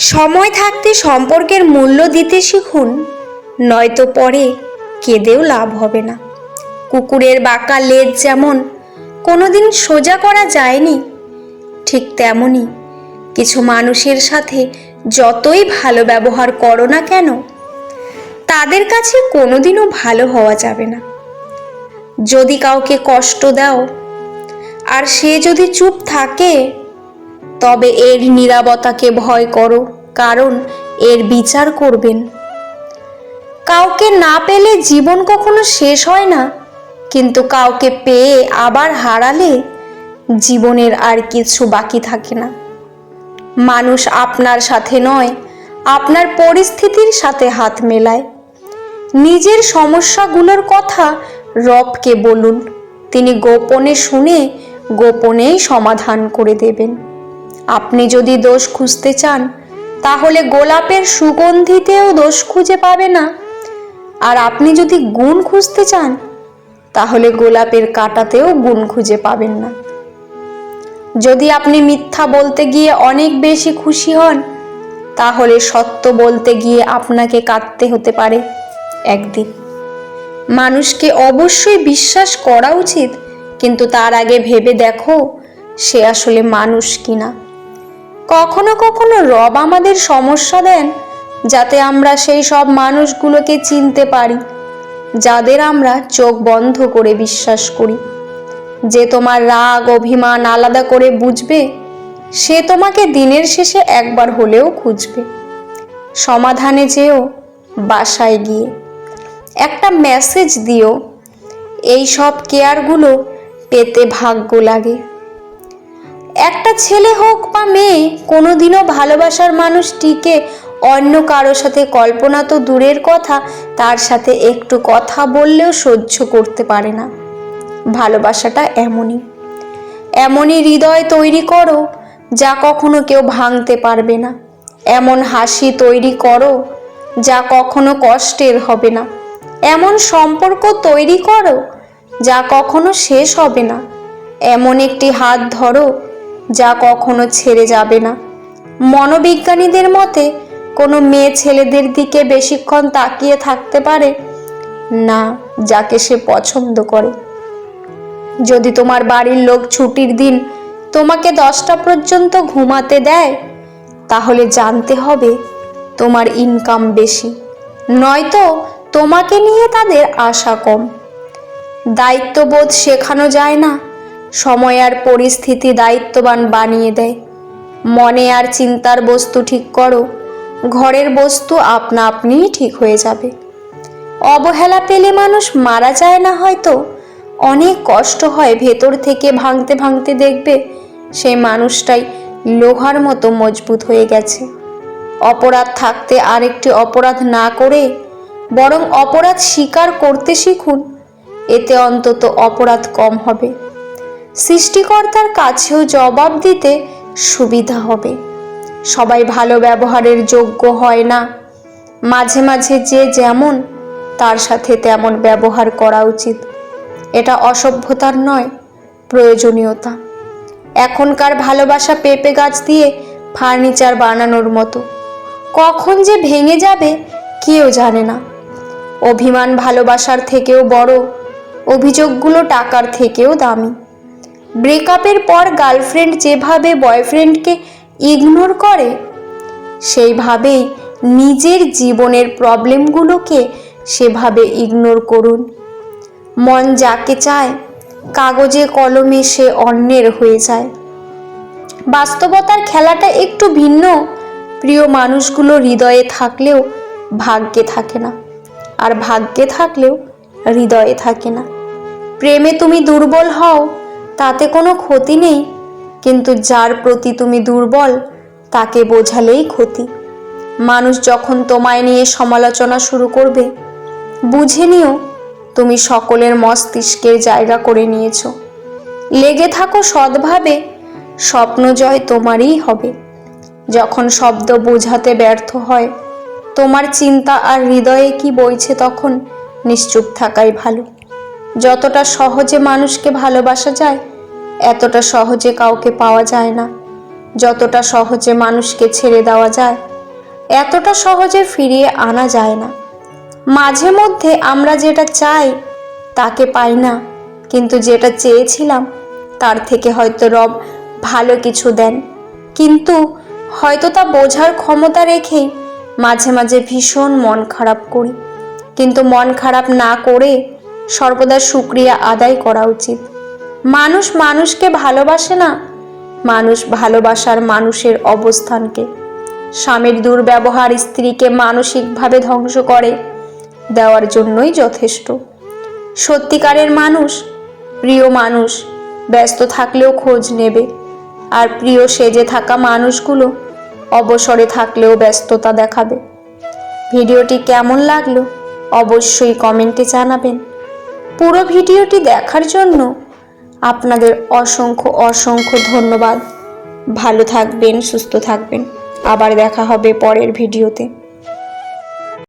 সময় থাকতে সম্পর্কের মূল্য দিতে শিখুন, নয়তো পরে কেঁদেও লাভ হবে না। কুকুরের বাঁকা লেজ যেমন কোনোদিন সোজা করা যায়নি, ঠিক তেমনি কিছু মানুষের সাথে যতই ভালো ব্যবহার করো না কেন, তাদের কাছে কোনোদিনও ভালো হওয়া যাবে না। যদি কাউকে কষ্ট দাও আর সে যদি চুপ থাকে, তবে এর নীরবতাকে ভয় করো, কারণ এর বিচার করবেন। কাউকে না পেলে জীবন কখনো শেষ হয় না, কিন্তু কাউকে পেয়ে আবার হারালে জীবনের আর কিছু বাকি থাকে না। মানুষ আপনার সাথে নয়, আপনার পরিস্থিতির সাথে হাত মেলায়। নিজের সমস্যাগুলোর কথা রবকে বলুন, তিনি গোপনে শুনে গোপনেই সমাধান করে দেবেন। আপনি যদি দোষ খুঁজতে চান, তাহলে গোলাপের সুগন্ধিতেও দোষ খুঁজে পাবে না। আর আপনি যদি গুণ খুঁজতে চান, তাহলে গোলাপের কাঁটাতেও গুণ খুঁজে পাবেন না। যদি আপনি মিথ্যা বলতে গিয়ে অনেক বেশি খুশি হন, তাহলে সত্য বলতে গিয়ে আপনাকে কাঁদতে হতে পারে একদিন। মানুষকে অবশ্যই বিশ্বাস করা উচিত, কিন্তু তার আগে ভেবে দেখো সে আসলে মানুষ কিনা। কখনো কখনো রব আমাদের সমস্যা দেন, যাতে আমরা সেই সব মানুষগুলোকে চিনতে পারি যাদের আমরা চোখ বন্ধ করে বিশ্বাস করি। যে তোমার রাগ অভিমান আলাদা করে বুঝবে, সে তোমাকে দিনের শেষে একবার হলেও খুঁজবে। সমাধানে যেও, বাসায় গিয়ে একটা মেসেজ দিও, এই সব কেয়ারগুলো পেতে ভাগ্য লাগে। একটা ছেলে হোক বা মেয়ে, কোনোদিনও ভালোবাসার মানুষটিকে অন্য কারো সাথে কল্পনা তো দূরের কথা, তার সাথে একটু কথা বললেও সহ্য করতে পারে না। ভালোবাসাটা এমনই হৃদয় তৈরি করো যা কখনো কেউ ভাঙতে পারবে না। এমন হাসি তৈরি করো যা কখনো কষ্টের হবে না। এমন সম্পর্ক তৈরি করো যা কখনো শেষ হবে না। এমন একটি হাত ধরো যা কখনো ছেড়ে যাবে না। মনোবিজ্ঞানীদের মতে কোনো মেয়ে ছেলেদের দিকে বেশিক্ষণ তাকিয়ে থাকতে পারে না যাকে সে পছন্দ করে। যদি তোমার বাড়ির লোক ছুটির দিন তোমাকে 10টা পর্যন্ত ঘুমাতে দেয়, তাহলে জানতে হবে তোমার ইনকাম বেশি, নয়তো তোমাকে নিয়ে তাদের আশা কম। দায়িত্ববোধ শেখানো যায় না, সময় আর পরিস্থিতি দায়িত্ববান বানিয়ে দেয়। মনে আর চিন্তার বস্তু ঠিক করো, ঘরের বস্তু আপনা আপনিই ঠিক হয়ে যাবে। অবহেলা পেলে মানুষ মারা যায় না, হয়তো অনেক কষ্ট হয় ভেতর থেকে, ভাঙতে ভাঙতে দেখবে সেই মানুষটাই লোহার মতো মজবুত হয়ে গেছে। অপরাধ থাকতে আরেকটি অপরাধ না করে বরং অপরাধ স্বীকার করতে শিখুন, এতে অন্তত অপরাধ কম হবে। সৃষ্টিকর্তার কাছেও জবাব দিতে সুবিধা হবে। সবাই ভালো ব্যবহারের যোগ্য হয় না। মাঝে মাঝে যে যেমন, তার সাথে তেমন ব্যবহার করা উচিত। এটা অসভ্যতার নয়, প্রয়োজনীয়তা। এখনকার ভালোবাসা পেঁপে গাছ দিয়ে ফার্নিচার বানানোর মতো, কখন যে ভেঙে যাবে কেউ জানে না। অভিমান ভালোবাসার থেকেও বড়, অভিযোগগুলো টাকার থেকেও দামি। ব্রেকআপের পর গার্লফ্রেন্ড যেভাবে বয়ফ্রেন্ডকে ইগনোর করে, সেইভাবেই নিজের জীবনের প্রবলেমগুলোকে সেভাবে ইগনোর করুন। মন যাকে চায়, কাগজে কলমে সে অন্যের হয়ে যায়। বাস্তবতার খেলাটা একটু ভিন্ন। প্রিয় মানুষগুলো হৃদয়ে থাকলেও ভাগ্যে থাকে না, আর ভাগ্যে থাকলেও হৃদয়ে থাকে না। প্রেমে তুমি দুর্বল হও, তাতে কোনো ক্ষতি নেই, কিন্তু যার প্রতি তুমি দুর্বল তাকে বোঝালেই ক্ষতি। মানুষ যখন তোমায় নিয়ে সমালোচনা শুরু করবে, বুঝে নিও তুমি সকলের মস্তিষ্কের জায়গা করে নিয়েছো। লেগে থাকো সৎভাবে, স্বপ্ন জয় তোমারই হবে। যখন শব্দ বোঝাতে ব্যর্থ হয় তোমার চিন্তা আর হৃদয়ে কি বইছে, তখন নিশ্চুপ থাকাই ভালো। যতটা সহজে মানুষকে ভালোবাসা যায়, এতটা সহজে কাউকে পাওয়া যায় না। যতটা সহজে মানুষকে ছেড়ে দেওয়া যায়, এতটা সহজে ফিরিয়ে আনা যায় না। মাঝে মধ্যে আমরা যেটা চাই তাকে পাই না, কিন্তু যেটা চেয়েছিলাম তার থেকে হয়তো রব ভালো কিছু দেন, কিন্তু হয়তো তা বোঝার ক্ষমতা রেখেই মাঝে মাঝে ভীষণ মন খারাপ করি। কিন্তু মন খারাপ না করে সর্বদা শুকরিয়া আদায় করা উচিত। মানুষ মানুষকে ভালোবাসে না, মানুষ ভালোবাসার মানুষের অবস্থানকে। স্বামীর দুর্ব্যবহার স্ত্রীকে মানসিকভাবে ধ্বংস করে দেওয়ার জন্যই যথেষ্ট। সত্যিকারের মানুষ, প্রিয় মানুষ ব্যস্ত থাকলেও খোঁজ নেবে, আর প্রিয় সেজে থাকা মানুষগুলো অবসরে থাকলেও ব্যস্ততা দেখাবে। ভিডিওটি কেমন লাগলো অবশ্যই কমেন্টে জানাবেন। পুরো ভিডিওটি দেখার জন্য আপনাদের অসংখ্য অসংখ্য ধন্যবাদ। ভালো থাকবেন, সুস্থ থাকবেন। আবার দেখা হবে পরের ভিডিওতে।